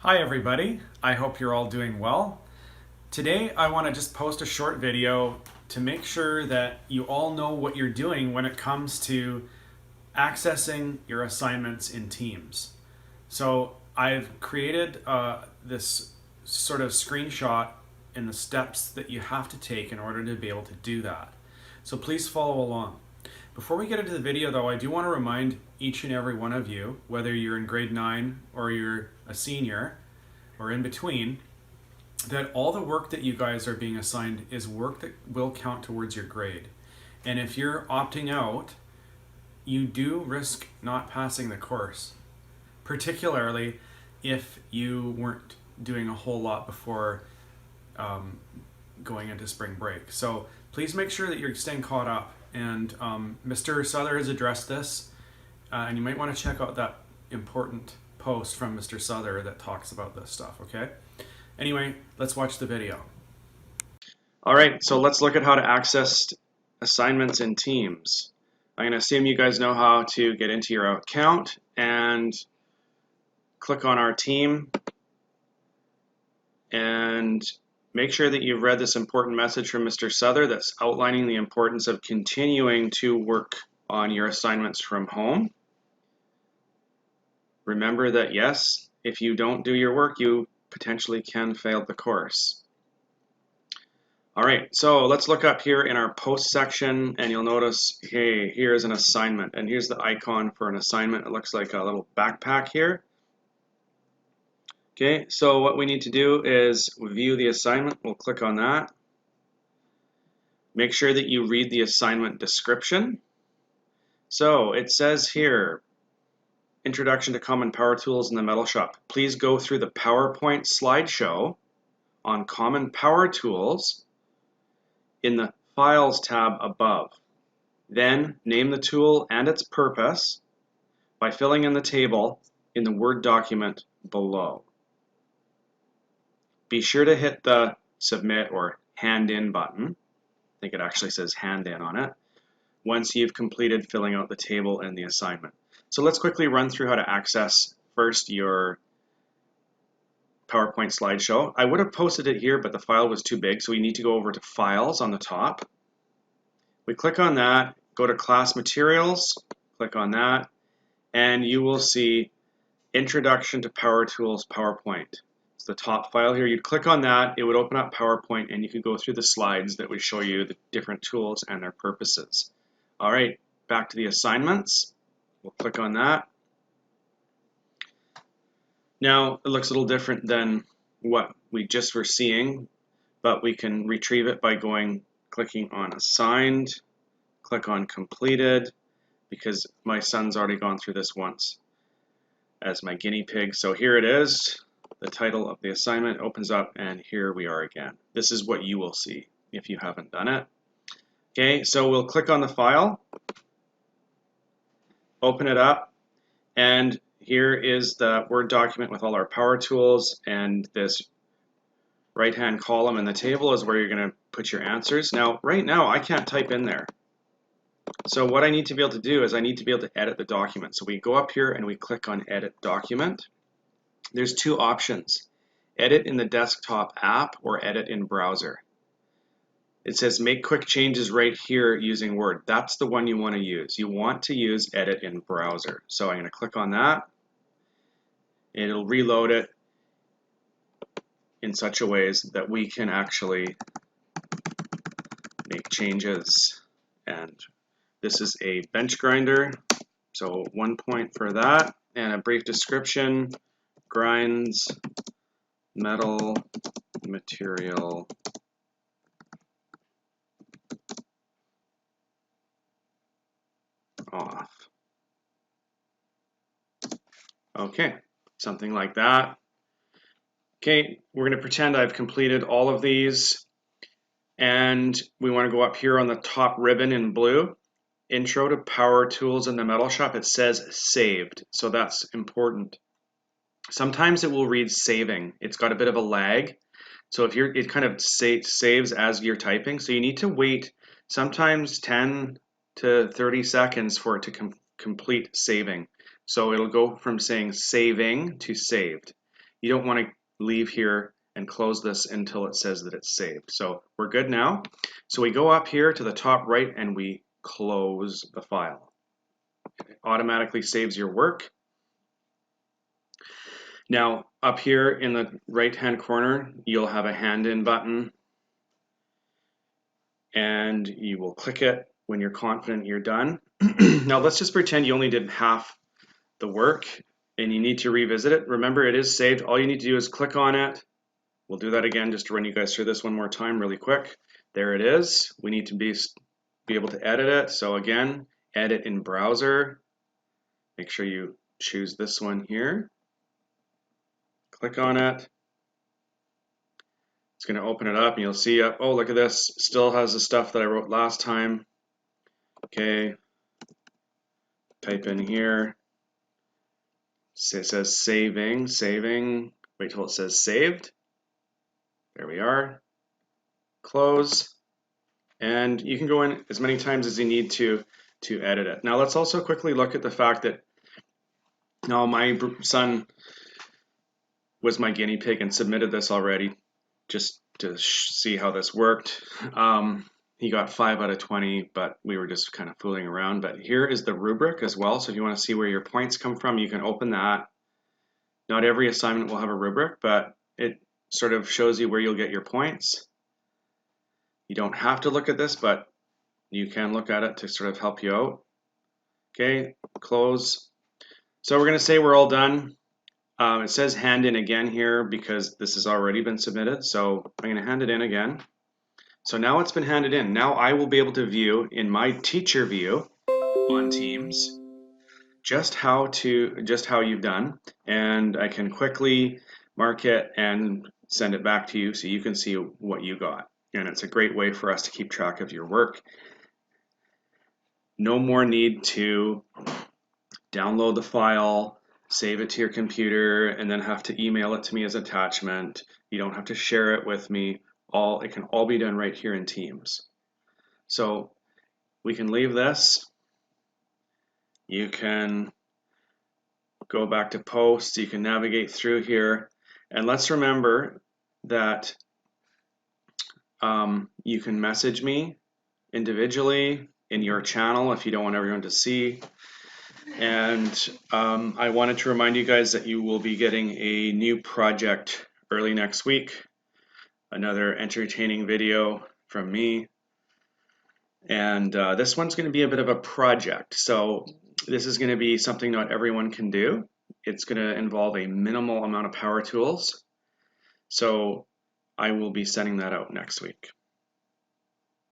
Hi everybody, I hope you're all doing well. Today I want to just post a short video to make sure that you all know what you're doing when it comes to accessing your assignments in Teams. So I've created this sort of screenshot in the steps that you have to take in order to be able to do that. So please follow along. Before we get into the video though, I do want to remind each and every one of you, whether you're in grade 9 or you're a senior or in between, that all the work that you guys are being assigned is work that will count towards your grade. And if you're opting out, you do risk not passing the course, particularly if you weren't doing a whole lot before going into spring break. So please make sure that you're staying caught up. And Mr. Souther has addressed this, and you might want to check out that important post from Mr. Souther that talks about this stuff, okay? Anyway, let's watch the video. All right, so let's look at how to access assignments in Teams. I'm going to assume you guys know how to get into your account and click on our team and make sure that you've read this important message from Mr. Souther that's outlining the importance of continuing to work on your assignments from home. Remember that yes, if you don't do your work, you potentially can fail the course. All right, so let's look up here in our post section and you'll notice, hey, here's an assignment and here's the icon for an assignment. It looks like a little backpack here. Okay, so what we need to do is view the assignment. We'll click on that. Make sure that you read the assignment description. So it says here, Introduction to Common Power Tools in the Metal Shop. Please go through the PowerPoint slideshow on Common Power Tools in the Files tab above. Then name the tool and its purpose by filling in the table in the Word document below. Be sure to hit the Submit or Hand In button. I think it actually says Hand In on it, once you've completed filling out the table and the assignment. So let's quickly run through how to access first your PowerPoint slideshow. I would have posted it here, but the file was too big, so we need to go over to Files on the top. We click on that, go to Class Materials, click on that, and you will see Introduction to Power Tools PowerPoint. It's the top file here. You'd click on that, it would open up PowerPoint, and you could go through the slides that would show you the different tools and their purposes. All right, back to the assignments. We'll click on that. Now, it looks a little different than what we just were seeing, but we can retrieve it by clicking on Assigned, click on Completed, because my son's already gone through this once as my guinea pig. So here it is. The title of the assignment opens up, and here we are again. This is what you will see if you haven't done it. Okay, so we'll click on the file, open it up, and here is the Word document with all our power tools, and this right-hand column in the table is where you're going to put your answers. Now, right now, I can't type in there. So what I need to be able to do is I need to be able to edit the document. So we go up here and we click on Edit Document. There's two options, Edit in the desktop app or Edit in browser. It says make quick changes right here using Word. That's the one you want to use. You want to use Edit in browser. So I'm going to click on that. It'll reload it in such a ways that we can actually make changes. And this is a bench grinder, so 1 point for that, and a brief description: grinds metal material off. Okay, something like that. Okay, we're going to pretend I've completed all of these, and we want to go up here on the top ribbon in blue. Intro to Power Tools in the Metal Shop. It says saved, so that's important. Sometimes it will read saving. It's got a bit of a lag, so if it kind of saves as you're typing, so you need to wait sometimes 10 to 30 seconds for it to complete saving. So it'll go from saying saving to saved. you don't want to leave here and close this until it says that it's saved. So we're good now. So we go up here to the top right and we close the file. It automatically saves your work. Now up here in the right hand corner, you'll have a hand in button, and you will click it when you're confident you're done. Now let's just pretend you only did half the work and you need to revisit it. Remember, it is saved. All you need to do is click on it. We'll do that again just to run you guys through this one more time really quick. There it is. We need to be able to edit it. So again, edit in browser. Make sure you choose this one here. Click on it. It's going to open it up and you'll see, oh, look at this. Still has the stuff that I wrote last time. Okay. Type in here. It says saving. Wait till it says saved. There we are. Close. And you can go in as many times as you need to edit it. Now let's also quickly look at the fact that now my son was my guinea pig and submitted this already just to see how this worked. He got 5 out of 20, but we were just kind of fooling around. But here is the rubric as well. So if you want to see where your points come from, you can open that. Not every assignment will have a rubric, but it sort of shows you where you'll get your points. You don't have to look at this, but you can look at it to sort of help you out. Okay, close. So we're going to say we're all done. It says hand in again here because this has already been submitted. So I'm going to hand it in again. So now it's been handed in. Now I will be able to view in my teacher view on Teams just how you've done, and I can quickly mark it and send it back to you so you can see what you got. And it's a great way for us to keep track of your work. No more need to download the file, save it to your computer, and then have to email it to me as attachment. You don't have to share it with me. It can all be done right here in Teams. So we can leave this. You can go back to posts. You can navigate through here. And let's remember that you can message me individually in your channel if you don't want everyone to see. And I wanted to remind you guys that you will be getting a new project early next week. Another entertaining video from me. And this one's going to be a bit of a project. So this is going to be something not everyone can do. It's going to involve a minimal amount of power tools. So I will be sending that out next week.